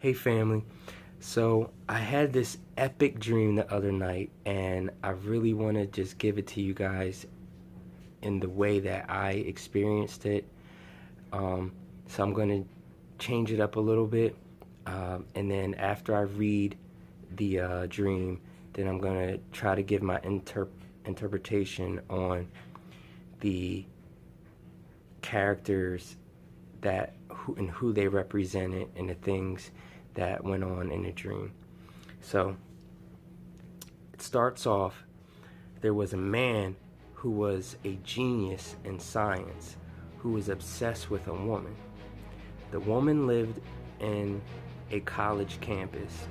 Hey family. So I had this epic dream the other night, and I really want to just give it to you guys in the way that I experienced it. So I'm going to change it up a little bit, and then after I read the dream, then I'm going to try to give my interpretation on the characters who they represented and the things that went on in the dream. So it starts off, there was a man who was a genius in science who was obsessed with a woman. The woman lived in a college campus.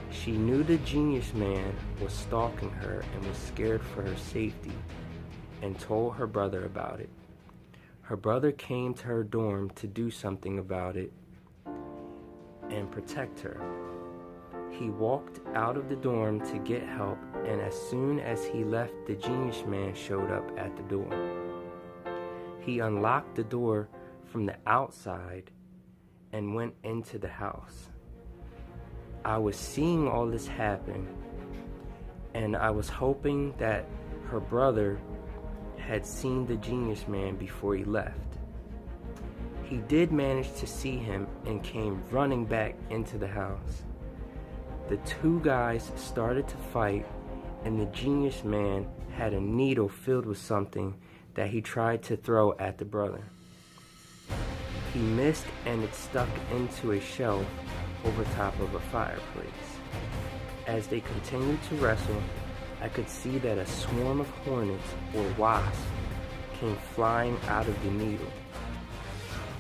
She knew the genius man was stalking her and was scared for her safety and told her brother about it. Her brother came to her dorm to do something about it and protect her. He walked out of the dorm to get help, and as soon as he left, the genius man showed up at the door. He unlocked the door from the outside and went into the house. I was seeing all this happen, and I was hoping that her brother had seen the genius man before he left. He did manage to see him and came running back into the house. The two guys started to fight, and the genius man had a needle filled with something that he tried to throw at the brother. He missed, and it stuck into a shelf over top of a fireplace. As they continued to wrestle, I could see that a swarm of hornets or wasps came flying out of the needle.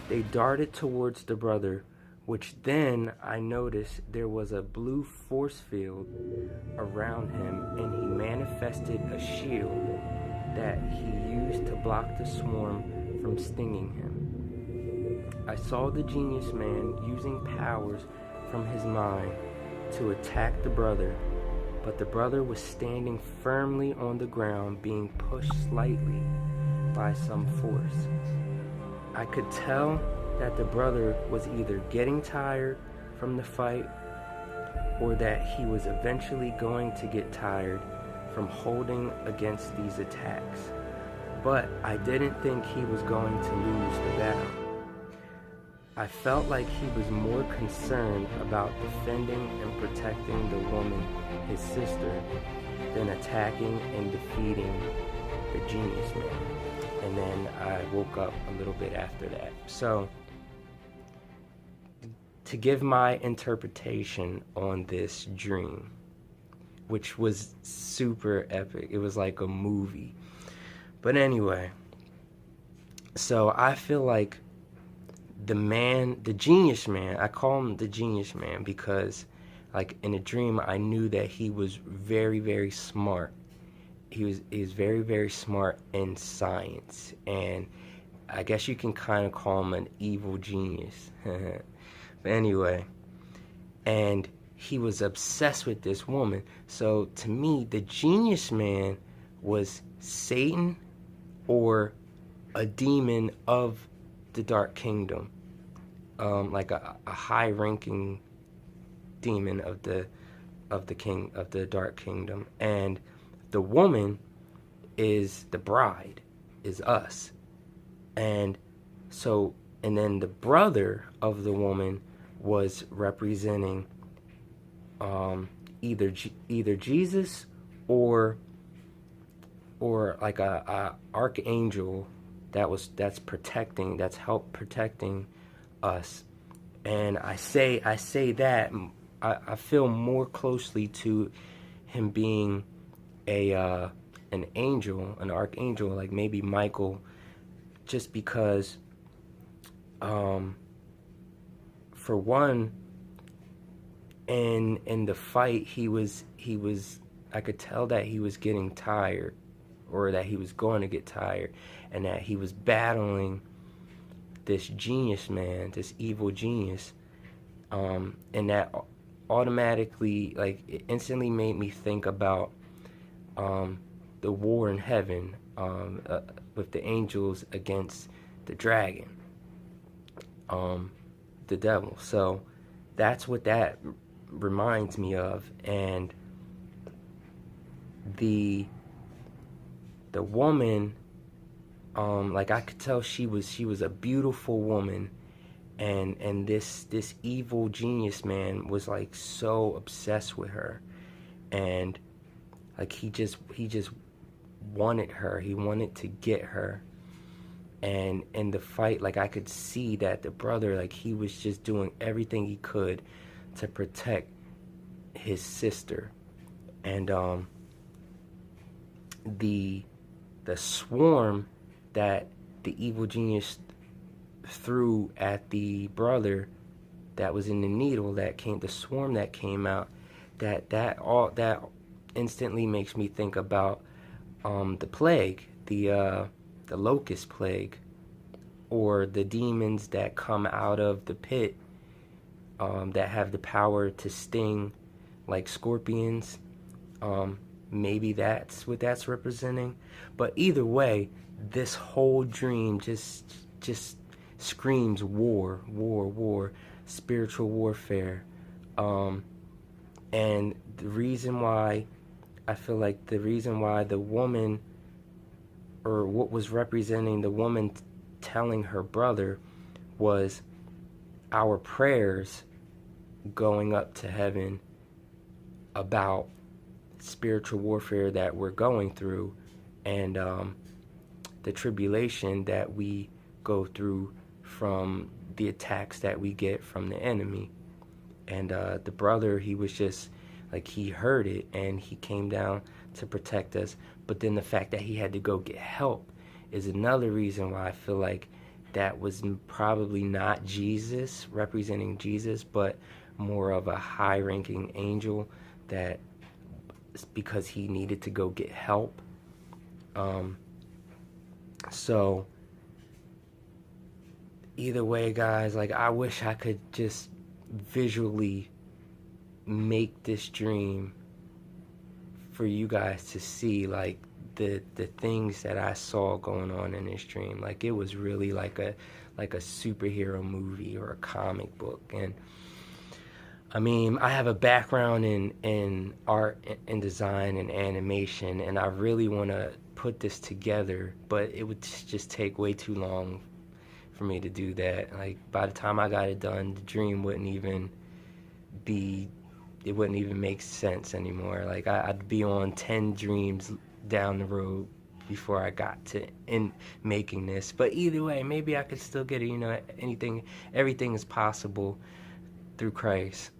They darted towards the brother, which then I noticed there was a blue force field around him, and he manifested a shield that he used to block the swarm from stinging him. I saw the genius man using powers from his mind to attack the brother, but the brother was standing firmly on the ground, being pushed slightly by some force. I could tell that the brother was either getting tired from the fight or that he was eventually going to get tired from holding against these attacks. But I didn't think he was going to lose the battle. I felt like he was more concerned about defending and protecting the woman, his sister, than attacking and defeating the genius man. And then I woke up a little bit after that. So, to give my interpretation on this dream, which was super epic, it was like a movie. But anyway, so I feel like the genius man, I call him the genius man because, like, in a dream, I knew that he was very, very smart. He was very, very smart in science, and I guess you can kind of call him an evil genius. But anyway, and he was obsessed with this woman. So to me, the genius man was Satan or a demon of the Dark Kingdom, like a high-ranking demon of the Dark Kingdom, and the woman is the bride, is us, and then the brother of the woman was representing either Jesus or like a archangel that's help protecting us. And I say that I feel more closely to him being an angel, an archangel, like maybe Michael, just because for one, in the fight he was I could tell that he was getting tired, or that he was going to get tired, and that he was battling this genius man, this evil genius, and that automatically, like, it instantly made me think about the war in heaven, with the angels against the dragon, the devil. So that's what that reminds me of. And the woman, like I could tell she was a beautiful woman, and this evil genius man was like so obsessed with her, and like he just wanted her. He wanted to get her. And in the fight, like I could see that the brother, like he was just doing everything he could to protect his sister. And the swarm that the evil genius threw at the brother, that was in the needle, the swarm that came out, that instantly makes me think about the plague, the locust plague, or the demons that come out of the pit, that have the power to sting like scorpions. Maybe that's what that's representing. But either way, this whole dream just screams war, war, war, spiritual warfare. And the reason why I feel like the woman, or what was representing the woman telling her brother, was our prayers going up to heaven about spiritual warfare that we're going through, and the tribulation that we go through from the attacks that we get from the enemy. And the brother, he was just like, he heard it and he came down to protect us. But then the fact that he had to go get help is another reason why I feel like that was probably not Jesus, representing Jesus, but more of a high-ranking angel, that because he needed to go get help. So either way, guys, like I wish I could just visually make this dream for you guys to see, like the things that I saw going on in this dream. Like it was really like a superhero movie or a comic book. And I mean, I have a background in art and design and animation, and I really want to put this together, but it would just take way too long for me to do that. Like by the time I got it done, the dream wouldn't even make sense anymore. Like I'd be on 10 dreams down the road before I got to in making this. But either way, maybe I could still get it. You know, everything is possible through Christ.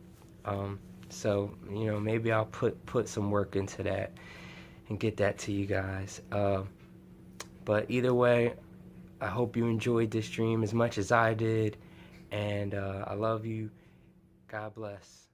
So you know, maybe I'll put some work into that and get that to you guys. But either way, I hope you enjoyed this dream as much as I did, and I love you. God bless.